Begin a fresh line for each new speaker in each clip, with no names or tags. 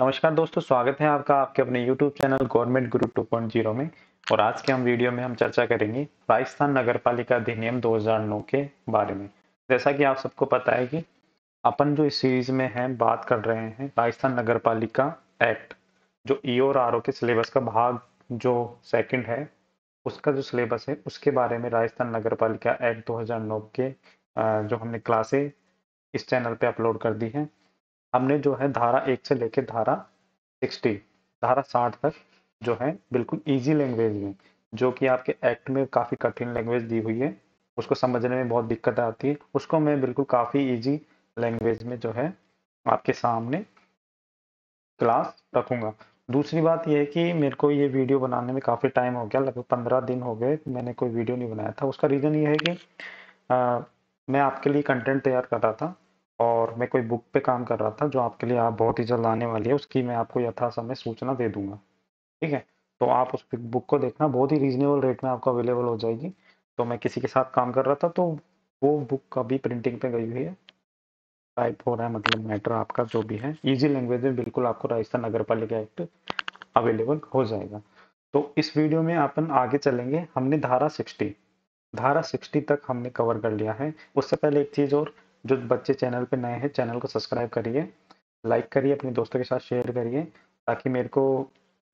नमस्कार दोस्तों, स्वागत है आपका आपके अपने YouTube चैनल गवर्नमेंट गुरु 2.0 में। और आज के हम वीडियो में हम चर्चा करेंगे राजस्थान नगरपालिका अधिनियम 2009 के बारे में। जैसा कि आप सबको पता है कि अपन जो इस सीरीज में हैं बात कर रहे हैं राजस्थान नगरपालिका एक्ट, जो ईओ और आरओ के सिलेबस का भाग जो सेकंड है, उसका जो सिलेबस है उसके बारे में राजस्थान नगरपालिका एक्ट 2009 के जो हमने क्लासें इस चैनल पे अपलोड कर दी है। हमने जो है धारा 1 से लेकर धारा 60, धारा 60 तक जो है बिल्कुल इजी लैंग्वेज में, जो कि आपके एक्ट में काफ़ी कठिन लैंग्वेज दी हुई है, उसको समझने में बहुत दिक्कत आती है, उसको मैं बिल्कुल काफ़ी इजी लैंग्वेज में जो है आपके सामने क्लास रखूंगा। दूसरी बात यह है कि मेरे को ये वीडियो बनाने में काफ़ी टाइम हो गया, लगभग 15 दिन हो गए मैंने कोई वीडियो नहीं बनाया था। उसका रीज़न ये है कि अ, मैं आपके लिए कंटेंट तैयार कर रहा था और मैं कोई बुक पे काम कर रहा था जो आपके लिए आप बहुत ही जल्द आने वाली है, उसकी मैं आपको यथासमय सूचना दे दूंगा। ठीक है, तो आप उस बुक को देखना, बहुत ही रीजनेबल रेट में आपको अवेलेबल हो जाएगी। तो मैं किसी के साथ काम कर रहा था, तो वो बुक अभी प्रिंटिंग पे गई हुई है, टाइप हो रहा है, मतलब मैटर आपका जो भी है इजी लैंग्वेज में बिल्कुल आपको राजस्थान नगर पालिका एक्ट अवेलेबल हो जाएगा। तो इस वीडियो में अपन आगे चलेंगे। हमने धारा 60 तक हमने कवर कर लिया है। उससे पहले एक चीज और, जो बच्चे चैनल पे नए हैं चैनल को सब्सक्राइब करिए, लाइक करिए, अपने दोस्तों के साथ शेयर करिए, ताकि मेरे को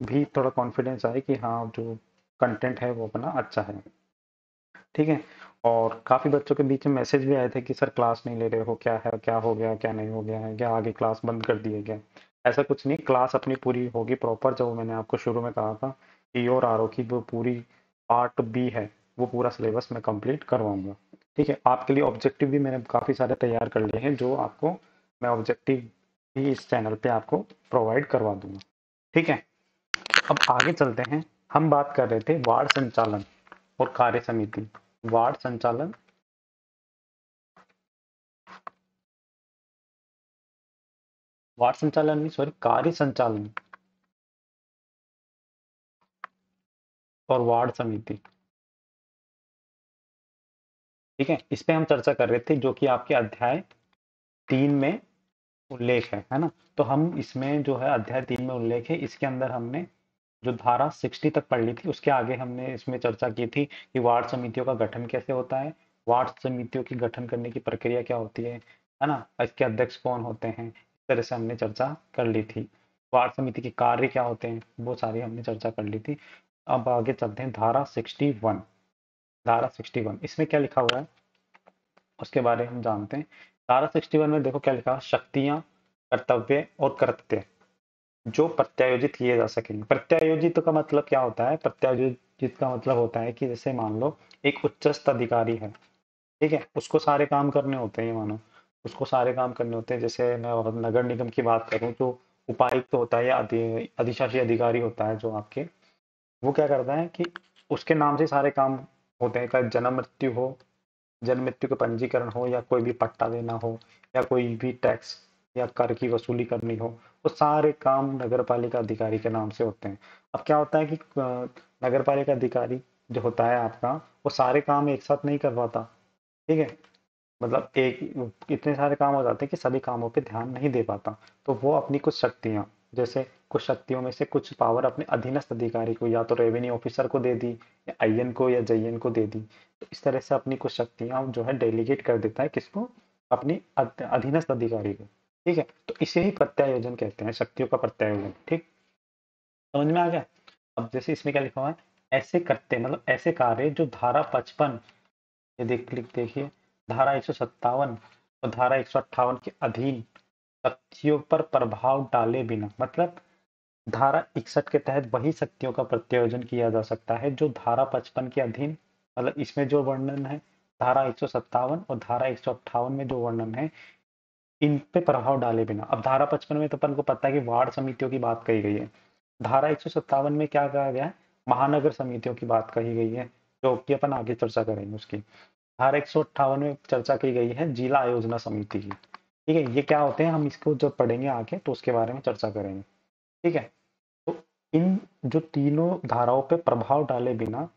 भी थोड़ा कॉन्फिडेंस आए कि हाँ जो कंटेंट है वो अपना अच्छा है। ठीक है, और काफ़ी बच्चों के बीच में मैसेज भी आए थे कि सर क्लास नहीं ले रहे हो, क्या है, क्या हो गया, क्या नहीं हो गया है, क्या आगे क्लास बंद कर दिए क्या। ऐसा कुछ नहीं, क्लास अपनी पूरी होगी प्रॉपर। जो मैंने आपको शुरू में कहा था ई और आर ओ की वो पूरी पार्ट बी है, वो पूरा सिलेबस मैं कंप्लीट करवाऊंगा। ठीक है, आपके लिए ऑब्जेक्टिव भी मैंने काफ़ी सारे तैयार कर लिए हैं, जो आपको मैं ऑब्जेक्टिव भी इस चैनल पे आपको प्रोवाइड करवा दूंगा। ठीक है, अब आगे चलते हैं। हम बात कर रहे थे वार्ड संचालन और कार्य समिति। वार्ड संचालन वार्ड संचालन नहीं, सॉरी, कार्य संचालन और वार्ड समिति। ठीक है, इस पे हम चर्चा कर रहे थे, जो कि आपके अध्याय 3 में उल्लेख है ना। तो हम इसमें जो है अध्याय 3 में उल्लेख है, इसके अंदर हमने जो धारा 60 तक पढ़ ली थी, उसके आगे हमने इसमें चर्चा की थी कि वार्ड समितियों का गठन कैसे होता है, वार्ड समितियों की गठन करने की प्रक्रिया क्या होती है ना, इसके अध्यक्ष कौन होते हैं, इस तरह से हमने चर्चा कर ली थी। वार्ड समिति के कार्य क्या होते हैं, वो सारी हमने चर्चा कर ली थी। अब आगे चलते हैं धारा 61। धारा 61 इसमें क्या लिखा हुआ है उसके बारे में हम जानते हैं। धारा 61 में देखो क्या लिखा है, शक्तियां, कर्तव्य और कृत्य जो प्रत्यायोजित किए जा सकेंगे। प्रत्यायोजित का मतलब क्या होता है, प्रत्यायोजित का मतलब होता है कि जैसे मान लो एक उच्चस्थ अधिकारी है, ठीक है, उसको सारे काम करने होते हैं, मानो उसको सारे काम करने होते हैं। जैसे मैं और नगर निगम की बात करूं तो उपायुक्त होता है या अधिशासी अधिकारी होता है जो आपके, वो क्या करता है कि उसके नाम से सारे काम होते हैं, चाहे जन्म मृत्यु हो, जन्म मृत्यु का पंजीकरण हो, या कोई भी पट्टा देना हो, या कोई भी टैक्स या कर की वसूली करनी हो, वो सारे काम नगर पालिका अधिकारी के नाम से होते हैं। अब क्या होता है कि नगर पालिका अधिकारी जो होता है आपका, वो सारे काम एक साथ नहीं कर पाता। ठीक है, मतलब एक इतने सारे काम हो जाते हैं कि सभी कामों पे ध्यान नहीं दे पाता। तो वो अपनी कुछ शक्तियां, जैसे कुछ शक्तियों में से कुछ पावर अपने अधीनस्थ अधिकारी को, या तो रेवेन्यू ऑफिसर को दे दी, या आईएन को या जेईएन को दे दी। तो इस तरह से अपनी कुछ शक्तियां जो है डेलीगेट कर देता है, किसको, अपनी अधीनस्थ अधिकारी को। ठीक है, तो इसे ही प्रत्यायोजन कहते हैं, शक्तियों का प्रत्यायोजन। ठीक, समझ में आ गया। अब जैसे इसमें क्या लिखा हुआ है, ऐसे करते मतलब ऐसे कार्य जो धारा 55, ये देखिए, धारा 157 और धारा 158 के अधीन शक्तियों पर प्रभाव डाले बिना, मतलब धारा 61 के तहत वही शक्तियों का प्रत्यायोजन किया जा सकता है जो धारा 55 के अधीन, मतलब इसमें जो वर्णन है धारा 157 और धारा 158 में जो वर्णन है, इन पे प्रभाव डाले बिना। अब धारा 55 में तो अपन को पता है कि वार्ड समितियों की बात कही गई है। धारा 157 में क्या कहा गया है, महानगर समितियों की बात कही गई है, जो कि अपन आगे चर्चा करेंगे उसकी। धारा 158 में चर्चा की गई है जिला आयोजना समिति की। ठीक है, ये क्या होते हैं हम इसको जब पढ़ेंगे आगे तो उसके बारे में चर्चा करेंगे। ठीक है, तो इन जो तीनों धाराओं पे प्रभाव डाले बिना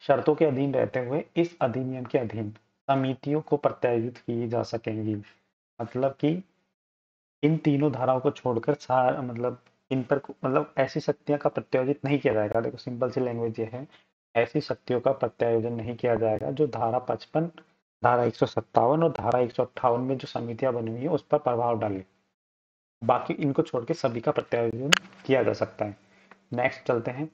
शर्तों के अधीन रहते हुए इस अधिनियम के अधीन समितियों को प्रत्यायोजित की जा सकेंगी। मतलब कि इन तीनों धाराओं को छोड़कर सार मतलब इन पर मतलब ऐसी शक्तियां का प्रत्यायोजित नहीं किया जाएगा। देखो सिंपल सी लैंग्वेज ये है, ऐसी शक्तियों का प्रत्यायोजन नहीं किया जाएगा जो धारा 55, धारा 157 और धारा 158 में जो समितियां बनी हुई है उस पर प्रभाव डाले। बाकी इनको छोड़ के सभी का प्रत्यायोजन किया जा सकता है। नेक्स्ट चलते हैं।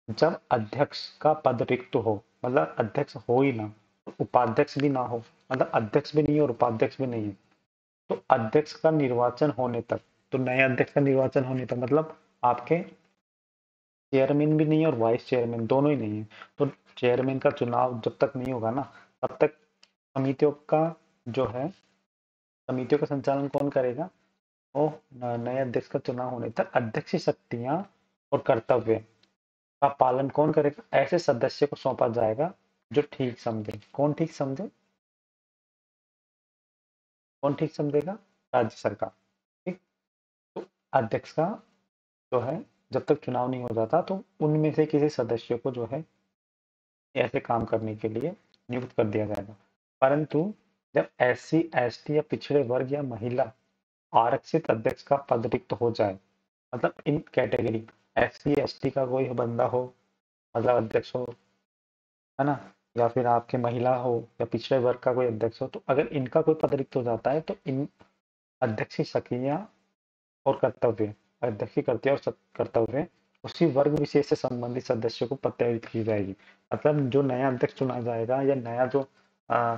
जब अध्यक्ष का पद रिक्त हो, मतलब अध्यक्ष हो ही ना, उपाध्यक्ष भी ना हो, मतलब अध्यक्ष भी नहीं है और उपाध्यक्ष भी नहीं है, तो अध्यक्ष का निर्वाचन होने तक, तो नए अध्यक्ष का निर्वाचन होने तक मतलब आपके चेयरमैन भी नहीं है और वाइस चेयरमैन दोनों ही नहीं है, तो चेयरमैन का चुनाव जब तक नहीं होगा ना, तब तक समितियों का जो है, समितियों का संचालन कौन करेगा? वो नए अध्यक्ष का चुनाव होने तक अध्यक्ष शक्तियां और कर्तव्य का पालन कौन करेगा? ऐसे सदस्य को सौंपा जाएगा जो ठीक समझे। कौन ठीक समझे? कौन ठीक समझेगा? राज्य सरकार। ठीक। तो अध्यक्ष का जो है, जब तक चुनाव नहीं हो जाता तो उनमें से किसी सदस्य को जो है ऐसे काम करने के लिए नियुक्त कर दिया जाएगा। परंतु जब SC ST या पिछड़े वर्ग या महिला आरक्षित अध्यक्ष का पद रिक्त हो जाए, मतलब इन कैटेगरी SC ST का कोई बंदा हो, मतलब अध्यक्ष हो, है ना, या फिर आपके महिला हो या पिछड़े वर्ग का कोई अध्यक्ष हो, तो अगर इनका कोई पद रिक्त हो जाता है तो इन अध्यक्ष की शक्तियां और कर्तव्य, अध्यक्ष की कर्तव्य और कर्तव्य उसी वर्ग विशेष से संबंधित सदस्य को प्रत्यायोजित की जाएगी। मतलब जो नया अध्यक्ष चुना जाएगा या नया जो आ,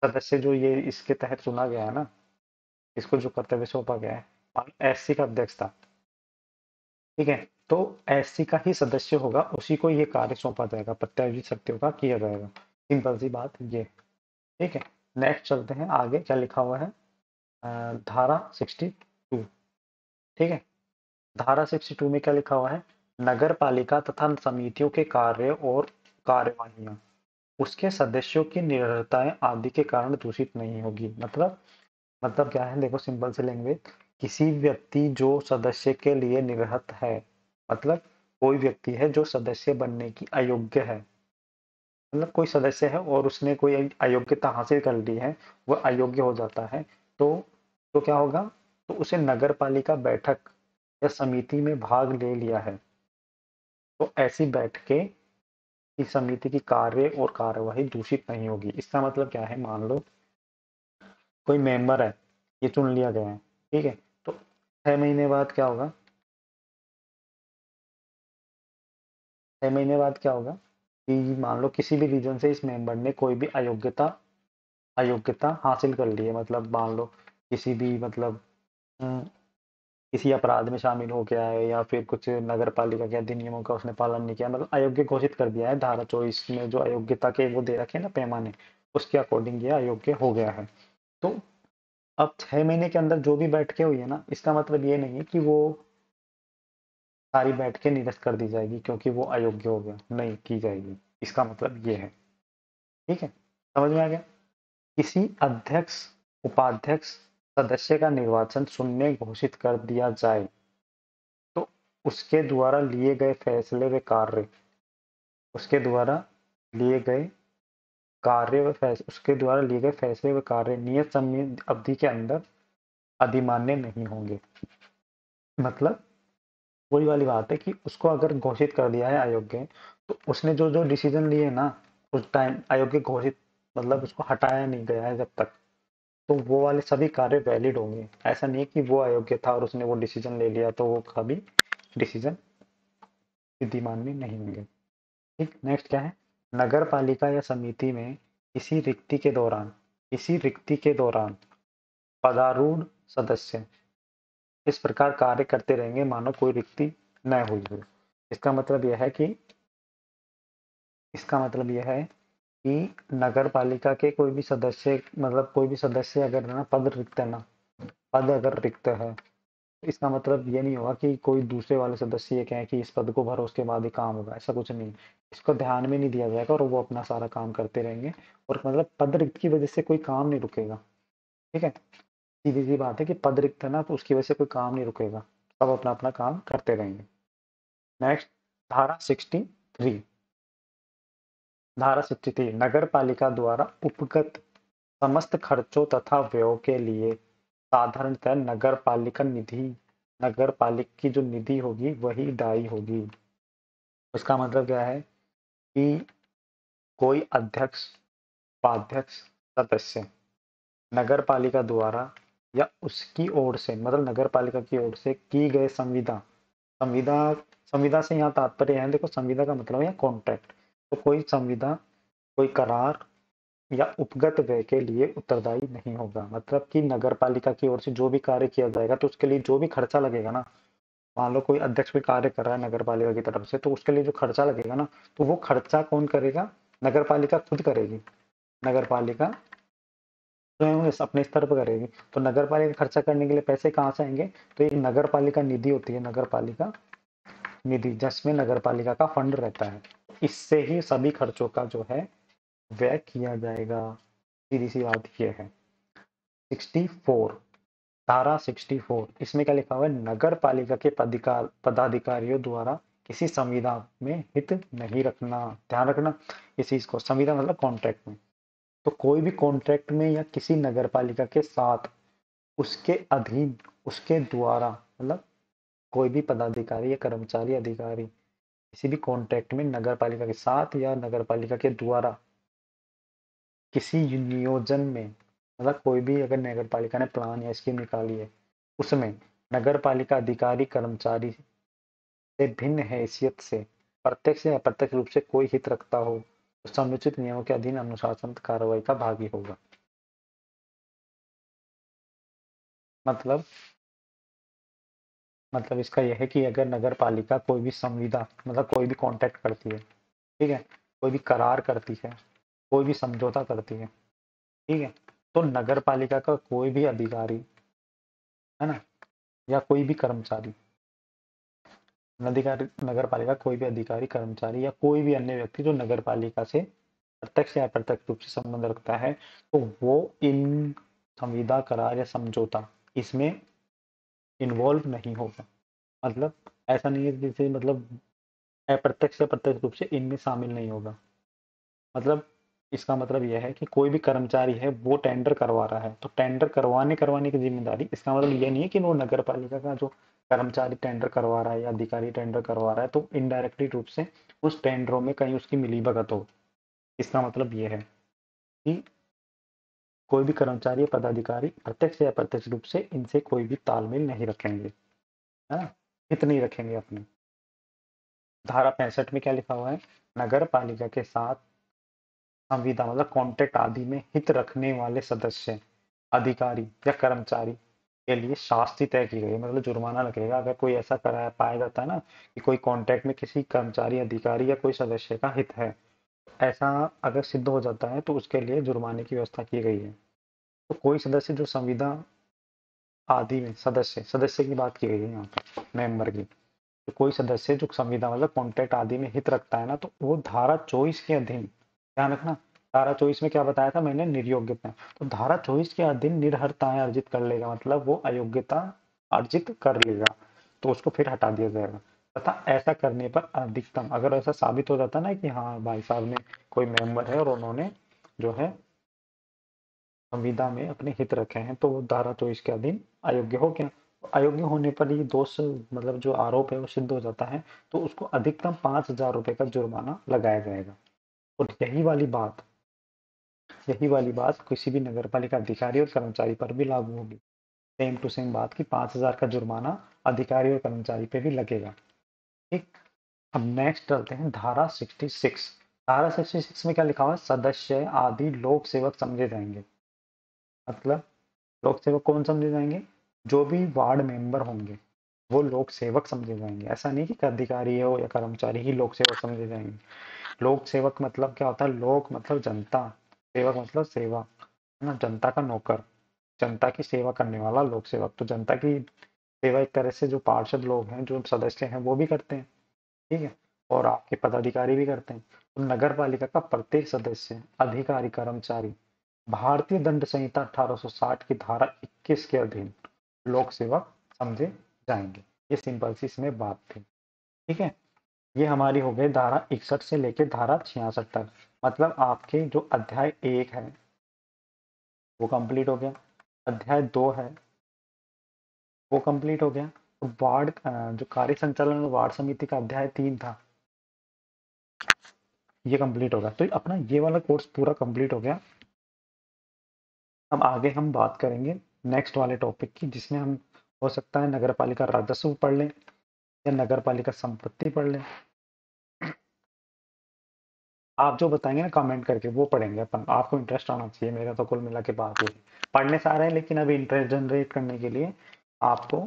सदस्य जो ये इसके तहत चुना गया है ना, इसको जो कर्तव्य सौंपा गया है, SC का अध्यक्ष था, ठीक है, तो SC का ही सदस्य होगा, उसी को ये कार्य सौंपा जाएगा, प्रत्यायोजित शक्तियों का किया जाएगा। सिंपल सी बात ये। ठीक है। नेक्स्ट चलते हैं आगे, क्या लिखा हुआ है? धारा 62। ठीक है। धारा 62 में क्या लिखा हुआ है? नगर पालिका तथा समितियों के कार्य और कार्यवाहियां उसके सदस्यों की निर्भरताएं आदि के कारण दूषित नहीं होगी। मतलब क्या है? देखो सिंपल सी लैंग्वेज, किसी व्यक्ति जो सदस्य के लिए निर्हत है, मतलब कोई व्यक्ति है जो सदस्य बनने की अयोग्य है, मतलब कोई सदस्य है और उसने कोई अयोग्यता हासिल कर ली है, वह अयोग्य हो जाता है, तो क्या होगा? तो उसे नगर पालिका बैठक या समिति में भाग ले लिया है, तो ऐसी बैठकें की समिति की कार्य और कार्यवाही दूषित नहीं होगी। इसका मतलब क्या है? मान लो कोई मेंबर है, ये चुन लिया गया है, ठीक है, तो 6 महीने बाद क्या होगा? 6 महीने बाद क्या होगा कि मान लो किसी भी रीजन से इस मेंबर ने कोई भी अयोग्यता अयोग्यता हासिल कर ली है, मतलब मान लो किसी भी मतलब हम्म, किसी अपराध में शामिल हो गया है या फिर कुछ नगर पालिका के अधिनियमों का उसने पालन नहीं किया, मतलब अयोग्य घोषित कर दिया है। धारा 24 में जो अयोग्यता के वो दे रखे हैं ना पैमाने, उसके अकॉर्डिंग ये अयोग्य हो गया है। तो अब 6 महीने के अंदर जो भी बैठकें हुई है ना, इसका मतलब ये नहीं है कि वो सारी बैठकें निरस्त कर दी जाएगी क्योंकि वो अयोग्य हो गया, नहीं की जाएगी। इसका मतलब ये है। ठीक है, समझ में आ गया? किसी अध्यक्ष, उपाध्यक्ष, सदस्य का निर्वाचन शून्य घोषित कर दिया जाए तो उसके द्वारा लिए गए फैसले व कार्य उसके द्वारा लिए गए उसके द्वारा लिए गए फैसले व कार्य नियत समय अवधि के अंदर अधिमान्य नहीं होंगे। मतलब वही वाली बात है कि उसको अगर घोषित कर दिया है अयोग्य, तो उसने जो जो डिसीजन लिए ना उस टाइम अयोग्य घोषित, मतलब उसको हटाया नहीं गया है जब तक, तो वो वाले सभी कार्य वैलिड होंगे। ऐसा नहीं है कि वो अयोग्य था और उसने वो डिसीजन ले लिया तो वो कभी डिसीजन विधिमान में नहीं होंगे। ठीक। नेक्स्ट क्या है? नगर पालिका या समिति में इसी रिक्ति के दौरान पदारूढ़ सदस्य इस प्रकार कार्य करते रहेंगे मानो कोई रिक्ति न हुई हो। इसका मतलब यह है कि इसका मतलब यह है कि नगर पालिका के कोई भी सदस्य, मतलब कोई भी सदस्य अगर ना पद रिक्त है ना, पद अगर रिक्त है, तो इसका मतलब ये नहीं होगा कि कोई दूसरे वाले सदस्य ये कहें कि इस पद को भरो उसके बाद ही काम होगा, ऐसा कुछ नहीं। इसको ध्यान में नहीं दिया जाएगा और वो अपना सारा काम करते रहेंगे, और मतलब पद रिक्त की वजह से कोई काम नहीं रुकेगा। ठीक है, सीधी सी बात है कि पद रिक्त है ना, तो उसकी वजह से कोई काम नहीं रुकेगा, सब अपना अपना काम करते रहेंगे। नेक्स्ट, धारा 63। धारा 63 नगर पालिका द्वारा उपगत समस्त खर्चों तथा व्ययों के लिए साधारणतः नगर पालिका निधि, नगर पालिका की जो निधि होगी वही दायी होगी। उसका मतलब क्या है कि कोई अध्यक्ष, उपाध्यक्ष, सदस्य नगर पालिका द्वारा या उसकी ओर से, मतलब नगर पालिका की ओर से की गए संविदा, संविदा, संविदा से यहाँ तात्पर्य है, देखो संविदा का मतलब है कॉन्ट्रैक्ट, तो कोई संविदा, कोई करार या उपगत व्यय के लिए उत्तरदायी नहीं होगा। मतलब कि नगर पालिका की ओर से जो भी कार्य किया जाएगा तो उसके लिए जो भी खर्चा लगेगा ना, मान लो कोई अध्यक्ष भी कार्य कर रहा है नगर पालिका की तरफ से, तो उसके लिए जो खर्चा लगेगा ना, तो वो खर्चा कौन करेगा? नगर पालिका खुद करेगी। नगर पालिका स्वयं अपने स्तर पर करेगी। तो नगर पालिका खर्चा करने के लिए पैसे कहाँ से आएंगे? तो एक नगर पालिका निधि होती है, नगर पालिका निधि, जिसमें नगर पालिका का फंड रहता है। इससे ही सभी खर्चों का जो है व्यय किया जाएगा। सीधी सी बात ये है। 64, धारा 64, इसमें क्या लिखा हुआ है? नगर पालिका के पदाधिकारियों द्वारा किसी संविदा में हित नहीं रखना। ध्यान रखना इस चीज को, संविदा मतलब कॉन्ट्रैक्ट में। तो कोई भी कॉन्ट्रैक्ट में या किसी नगर पालिका के साथ, उसके अधीन, उसके द्वारा, मतलब कोई भी पदाधिकारी या कर्मचारी अधिकारी किसी भी कॉन्ट्रैक्ट में नगर पालिका के साथ या नगर पालिका के द्वारा किसी नियोजन में, मतलब कोई भी अगर नगर पालिका ने प्लान या स्कीम निकाली है, उसमें नगर पालिका अधिकारी कर्मचारी से भिन्न हैसियत से प्रत्यक्ष या अप्रत्यक्ष रूप से कोई हित रखता हो तो समुचित नियमों के अधीन अनुशासन कार्रवाई का भागी होगा। मतलब इसका यह है कि अगर नगर पालिका कोई भी संविदा, मतलब कोई भी कॉन्ट्रैक्ट करती है, ठीक है, कोई भी करार करती है, कोई भी समझौता करती है, ठीक है, तो नगर पालिका का कोई भी अधिकारी, है ना, या कोई भी कर्मचारी, नगर पालिका कोई भी अधिकारी, कर्मचारी या कोई भी अन्य व्यक्ति जो नगर पालिका से प्रत्यक्ष या अप्रत्यक्ष रूप से संबंध रखता है, तो वो इन संविदा, करार या समझौता इसमें इन्वॉल्व नहीं होगा। मतलब ऐसा नहीं है जैसे, मतलब अप्रत्यक्ष या प्रत्यक्ष रूप से इनमें शामिल नहीं होगा। मतलब इसका मतलब यह है कि कोई भी कर्मचारी है वो टेंडर करवा रहा है, तो टेंडर करवाने करवाने की जिम्मेदारी, इसका मतलब ये नहीं है कि वो नगर पालिका का जो कर्मचारी टेंडर करवा रहा है या अधिकारी टेंडर करवा रहा है तो इनडायरेक्टली रूप से उस टेंडरों में कहीं उसकी मिलीभगत हो। इसका मतलब ये है कि कोई भी कर्मचारी या पदाधिकारी प्रत्यक्ष या अप्रत्यक्ष रूप से इनसे कोई भी तालमेल नहीं रखेंगे, है ना, हित नहीं रखेंगे अपने। धारा 65 में क्या लिखा हुआ है? नगर पालिका के साथ संविदा, मतलब कॉन्ट्रैक्ट आदि में हित रखने वाले सदस्य, अधिकारी या कर्मचारी के लिए शास्ति तय की गई है, मतलब जुर्माना लगेगा अगर कोई ऐसा कराया पाया जाता है ना कि कोई कॉन्ट्रैक्ट में किसी कर्मचारी, अधिकारी या कोई सदस्य का हित है, ऐसा अगर सिद्ध हो जाता है तो उसके लिए जुर्माने की व्यवस्था की गई है। तो कोई सदस्य जो संविदा आदि में, सदस्य, सदस्य की बात की गई है यहाँ पर, मेंबर की, तो कोई सदस्य जो संविदा मतलब कॉन्ट्रैक्ट आदि में हित रखता है ना, तो वो धारा 24 के अधीन, ध्यान रखना, धारा 24 में क्या बताया था मैंने? निर्योग्यता। तो धारा 24 के अधीन निर्हरताएं अर्जित कर लेगा, मतलब वो अयोग्यता अर्जित कर लेगा, तो उसको फिर हटा दिया जाएगा। तथा ऐसा करने पर अधिकतम, अगर ऐसा साबित हो जाता ना कि हाँ भाई साहब ने, कोई मेंबर है और उन्होंने जो है संविदा में अपने हित रखे हैं, तो वो धारा 24 के अधीन अयोग्य हो गया। अयोग्य होने पर ये दोष, मतलब जो आरोप है वो सिद्ध हो जाता है, तो उसको अधिकतम 5,000 रुपए का जुर्माना लगाया जाएगा। और यही वाली बात किसी भी नगर पालिका अधिकारी और कर्मचारी पर भी लागू होगी। सेम टू सेम बात की 5,000 का जुर्माना अधिकारी और कर्मचारी पे भी लगेगा। ठीक। अब नेक्स्ट चलते हैं धारा 66। धारा 66 में क्या लिखा हुआ है? सदस्य आदि लोक सेवक समझे जाएंगे। मतलब लोक सेवक कौन समझे जाएंगे? जो भी वार्ड मेंबर होंगे वो लोक सेवक समझे जाएंगे। ऐसा नहीं कि अधिकारी हो या कर्मचारी ही लोक सेवक समझे जाएंगे। लोक सेवक मतलब क्या होता है? लोक मतलब जनता, सेवक मतलब सेवा, है ना, जनता का नौकर, जनता की सेवा करने वाला लोक सेवक। तो जनता की सेवा एक तरह से जो पार्षद लोग हैं, जो सदस्य हैं, वो भी करते हैं, ठीक है, और आपके पदाधिकारी भी करते हैं। तो नगर पालिका का प्रत्येक सदस्य, अधिकारी, कर्मचारी भारतीय दंड संहिता 1860 की धारा 21 के अधीन लोक सेवक समझे जाएंगे। ये सिंपल सी इसमें बात थी, ठीक है। ये हमारी हो गई धारा 61 से लेकर धारा 66 तक। मतलब आपके जो अध्याय 1 है वो कंप्लीट हो गया। अध्याय 2 है वो कंप्लीट हो गया। तो वार्ड जो कार्य संचालन और वार्ड समिति का अध्याय 3 था, ये कंप्लीट होगा। तो अपना ये वाला कोर्स पूरा कंप्लीट हो गया। अब आगे हम बात करेंगे नेक्स्ट वाले टॉपिक की, जिसमें हम हो सकता है नगर पालिका राजस्व पढ़ लें या नगर पालिका संपत्ति पढ़ लें। आप जो बताएंगे ना कमेंट करके वो पढ़ेंगे अपन। आपको इंटरेस्ट आना चाहिए, मेरा तो कुल मिला के बात ये है। पढ़ने से आ रहे हैं, लेकिन अभी इंटरेस्ट जनरेट करने के लिए आपको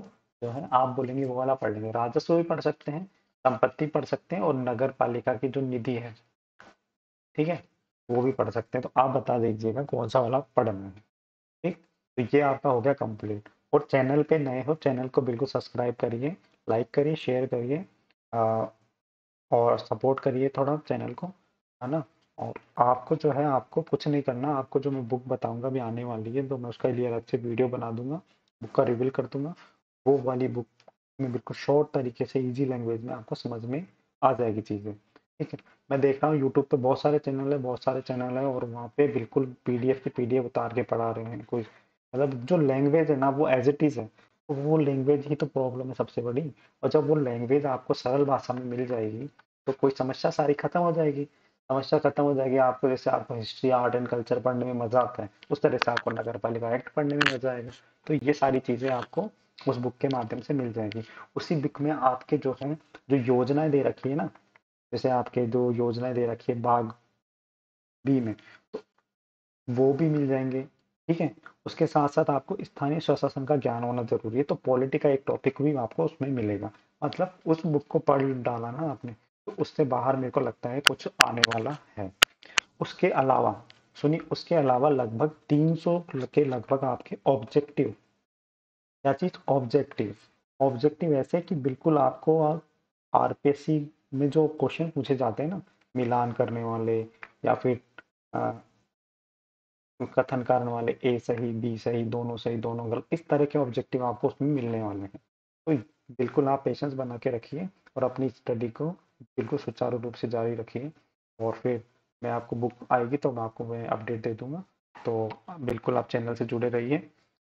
जो है, आप बोलेंगे वो वाला पढ़ लेंगे। राजस्व भी पढ़ सकते हैं, संपत्ति पढ़ सकते हैं, और नगर पालिका की जो निधि है, ठीक है, वो भी पढ़ सकते हैं। तो आप बता दीजिएगा कौन सा वाला पढ़ना है। ठीक, तो ये आपका हो गया कंप्लीट। और चैनल पे नए हो, चैनल को बिल्कुल सब्सक्राइब करिए, लाइक करिए, शेयर करिए, और सपोर्ट करिए थोड़ा चैनल को, है ना। और आपको जो है, आपको कुछ नहीं करना, आपको जो मैं बुक बताऊंगा भी आने वाली है, तो मैं उसके लिए अलग से वीडियो बना दूंगा, बुक का रिवील कर दूंगा। वो वाली बुक में बिल्कुल शॉर्ट तरीके से इजी लैंग्वेज में आपको समझ में आ जाएगी चीज़ें। ठीक है, मैं देख रहा हूँ यूट्यूब पे बहुत सारे चैनल है, बहुत सारे चैनल है, और वहाँ पे बिल्कुल पीडीएफ की पीडीएफ उतार के पढ़ा रहे हैं। कोई मतलब जो लैंग्वेज है ना वो एज इट इज़ है, तो वो लैंग्वेज ही तो प्रॉब्लम है सबसे बड़ी। और जब वो लैंग्वेज आपको सरल भाषा में मिल जाएगी, तो कोई समस्या सारी खत्म हो जाएगी। समस्या खत्म हो जाएगी। आपको जैसे आपको हिस्ट्री आर्ट एंड कल्चर पढ़ने में मजा आता है, उस तरह से आपको नगर पालिका एक्ट पढ़ने में मजा आएगा। तो ये सारी चीजें आपको उस बुक के माध्यम से मिल जाएगी। उसी बुक में आपके जो है, जो योजनाएं दे रखी है ना, जैसे आपके जो योजनाएं दे रखी है भाग बी में, तो वो भी मिल जाएंगे। ठीक है, उसके साथ साथ आपको स्थानीय स्वशासन का ज्ञान होना जरूरी है, तो पॉलिटी का एक टॉपिक भी आपको उसमें मिलेगा। मतलब उस बुक को पढ़ डाला ना आपने, तो उससे बाहर मेरे को लगता है कुछ आने वाला है। उसके अलावा सुनिए, उसके अलावा लगभग 300 के लगभग आपके ऑब्जेक्टिव, क्या चीज ऑब्जेक्टिव, ऑब्जेक्टिव ऐसे कि बिल्कुल आपको आरपीएससी में जो क्वेश्चन पूछे जाते हैं ना, मिलान करने वाले, या फिर अ, कथन कारण वाले, ए सही बी सही दोनों सही दोनों गलत, इस तरह के ऑब्जेक्टिव आपको उसमें मिलने वाले हैं। तो बिल्कुल आप पेशेंस बना के रखिए, और अपनी स्टडी को बिल्कुल सुचारू रूप से जारी रखिए। और फिर मैं आपको बुक आएगी तो मैं अपडेट दे दूंगा। तो बिल्कुल आप चैनल से जुड़े रहिए,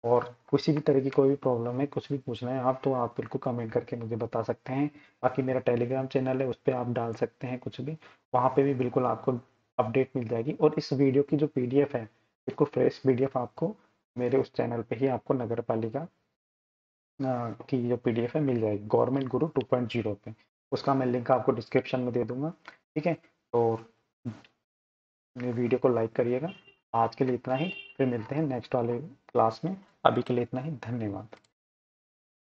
और किसी भी तरह की कोई भी प्रॉब्लम है, कुछ भी पूछना है आप, तो आप बिल्कुल कमेंट करके मुझे बता सकते हैं। बाकी मेरा टेलीग्राम चैनल है, उस पर आप डाल सकते हैं कुछ भी, वहाँ पे भी बिल्कुल आपको अपडेट मिल जाएगी। और इस वीडियो की जो पीडीएफ है, बिल्कुल फ्रेश पीडीएफ आपको मेरे उस चैनल पे ही आपको नगर पालिका की जो पीडीएफ है मिल जाएगी, गवर्नमेंट गुरु 2.0 पे। उसका मैं लिंक आपको डिस्क्रिप्शन में दे दूंगा। ठीक है, तो वीडियो को लाइक करिएगा। आज के लिए इतना ही, फिर मिलते हैं नेक्स्ट वाले क्लास में। अभी के लिए इतना ही, धन्यवाद।